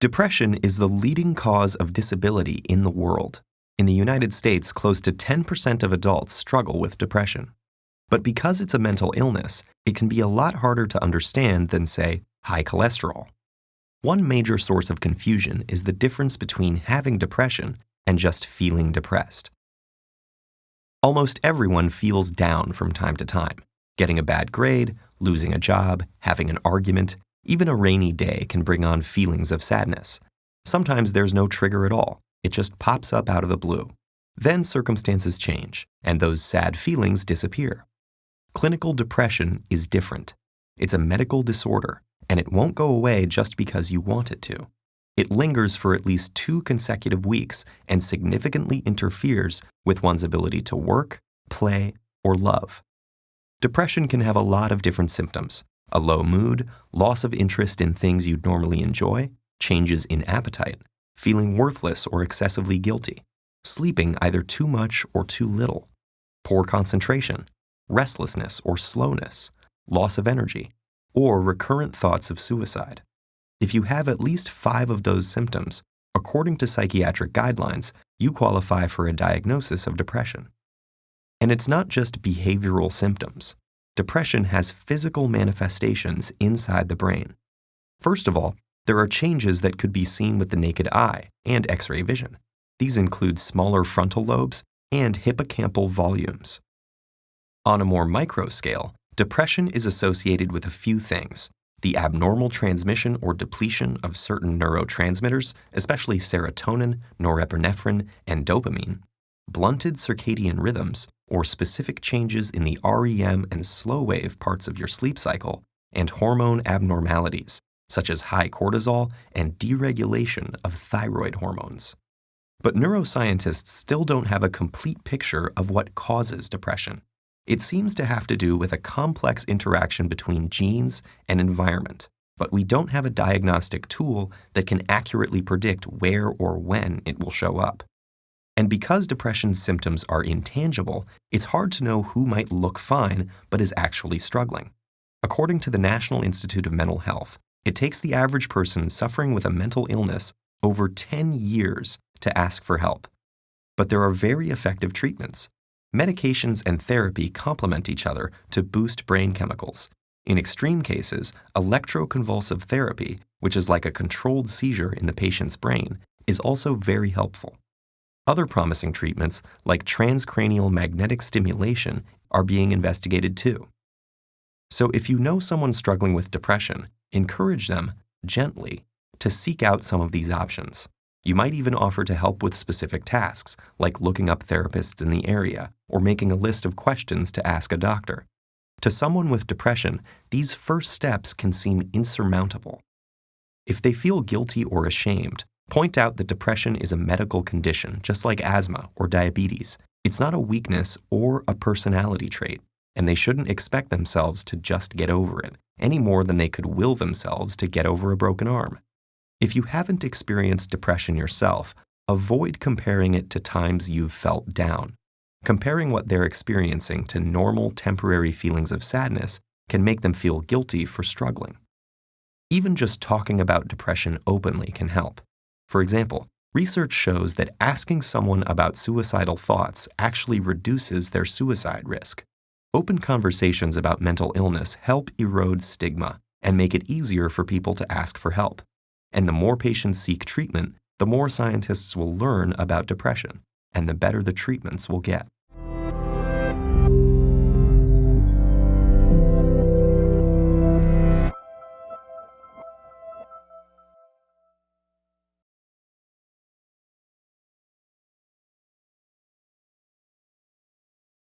Depression is the leading cause of disability in the world. In the United States, close to 10% of adults struggle with depression. But because it's a mental illness, it can be a lot harder to understand than, say, high cholesterol. One major source of confusion is the difference between having depression and just feeling depressed. Almost everyone feels down from time to time. Getting a bad grade, losing a job, having an argument, even a rainy day can bring on feelings of sadness. Sometimes there's no trigger at all. It just pops up out of the blue. Then circumstances change, and those sad feelings disappear. Clinical depression is different. It's a medical disorder, and it won't go away just because you want it to. It lingers for at least 2 consecutive weeks and significantly interferes with one's ability to work, play, or love. Depression can have a lot of different symptoms: a low mood, loss of interest in things you'd normally enjoy, changes in appetite, feeling worthless or excessively guilty, sleeping either too much or too little, poor concentration, restlessness or slowness, loss of energy, or recurrent thoughts of suicide. If you have at least 5 of those symptoms, according to psychiatric guidelines, you qualify for a diagnosis of depression. And it's not just behavioral symptoms. Depression has physical manifestations inside the brain. First of all, there are changes that could be seen with the naked eye and X-ray vision. These include smaller frontal lobes and hippocampal volumes. On a more micro scale, depression is associated with a few things: the abnormal transmission or depletion of certain neurotransmitters, especially serotonin, norepinephrine, and dopamine, blunted circadian rhythms, or specific changes in the REM and slow wave parts of your sleep cycle, and hormone abnormalities, such as high cortisol and deregulation of thyroid hormones. But neuroscientists still don't have a complete picture of what causes depression. It seems to have to do with a complex interaction between genes and environment, but we don't have a diagnostic tool that can accurately predict where or when it will show up. And because depression's symptoms are intangible, it's hard to know who might look fine but is actually struggling. According to the National Institute of Mental Health, it takes the average person suffering with a mental illness over 10 years to ask for help. But there are very effective treatments. Medications and therapy complement each other to boost brain chemicals. In extreme cases, electroconvulsive therapy, which is like a controlled seizure in the patient's brain, is also very helpful. Other promising treatments, like transcranial magnetic stimulation, are being investigated too. So if you know someone struggling with depression, encourage them, gently, to seek out some of these options. You might even offer to help with specific tasks, like looking up therapists in the area or making a list of questions to ask a doctor. To someone with depression, these first steps can seem insurmountable. If they feel guilty or ashamed, point out that depression is a medical condition, just like asthma or diabetes. It's not a weakness or a personality trait, and they shouldn't expect themselves to just get over it, any more than they could will themselves to get over a broken arm. If you haven't experienced depression yourself, avoid comparing it to times you've felt down. Comparing what they're experiencing to normal temporary feelings of sadness can make them feel guilty for struggling. Even just talking about depression openly can help. For example, research shows that asking someone about suicidal thoughts actually reduces their suicide risk. Open conversations about mental illness help erode stigma and make it easier for people to ask for help. And the more patients seek treatment, the more scientists will learn about depression, and the better the treatments will get.